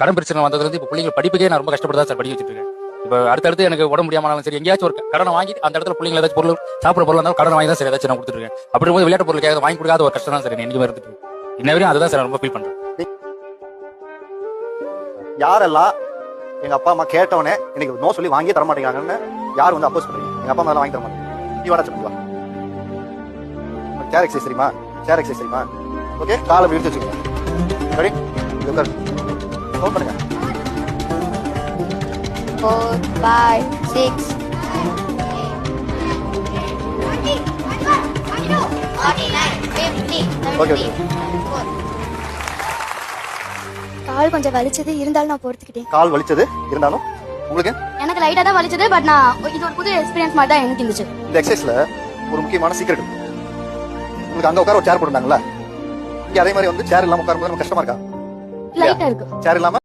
கடன் பிரச்சனை வந்ததுலேருந்து இப்போ பிள்ளைங்க படிப்புக்கே நான் ரொம்ப கஷ்டப்பட்டு தான் சார் படிக்க வச்சுட்டு இருக்கேன். இப்போ அடுத்தடுத்து எனக்கு உடம்பு முடியாமலும் சரி எங்கேயாச்சும் ஒரு கடனை வாங்கி அந்த இடத்துல பிள்ளைங்க ஏதாச்சும் பொருள் சாப்பிட பொருள் இருந்தாலும் கடன் வாங்கி தான் சார் ஏதாச்சும் நான் கொடுத்துருக்கேன். அப்படி போது விளையாட்டு பொருள் கேட்க வாங்கி கொடுக்காத ஒரு கஷ்டம் தான் சார் என்னைக்கு இருந்துட்டு இன்ன வரையும் அதுதான் சார் ரொம்ப ஃபீல் பண்றேன். யாரெல்லாம் எங்க அப்பா அம்மா கேட்டவனே எனக்கு நோ சொல்லி வாங்கியே தர மாட்டேங்கிறாங்கன்னு யார் வந்து அப்போஸ் பண்றீங்க? எங்க அப்பா அம்மா வாங்கி தர மாட்டேங்க. நீ வாடா சொல்லுவா. சேர் எக்ஸசைஸ் தெரியுமா? சேர் எக்ஸசைஸ் தெரியுமா? ஓகே, காலை விரிச்சு வச்சுக்கோங்க. ரெடி? உட்காரு. ஃபோன் பண்ணுங்க. 4, 5, 6, 7, 8, 9, 50, கால் கொஞ்சம் வலிச்சது இருந்தாலும் நான் பொறுத்துக்கிட்டேன். கால் வலிச்சது இருந்தாலும் உங்களுக்கு எனக்கு லைட்டா தான் வலிச்சது. பட் நான் இது ஒரு புது எக்ஸ்பீரியன்ஸ் மாதிரி தான் எனக்கு இருந்துச்சு. இந்த எக்ஸசைஸ்ல ஒரு முக்கியமான சீக்ரெட் இருக்கு. உங்களுக்கு அங்க உட்கார ஒரு சேர் போட்டுருந்தாங்களா? இங்க அதே மாதிரி வந்து சேர் இல்லாம உட்காரும்போது கஷ்டமா இருக்கா? லைட்டா இருக்கு. சேர் இல்லாம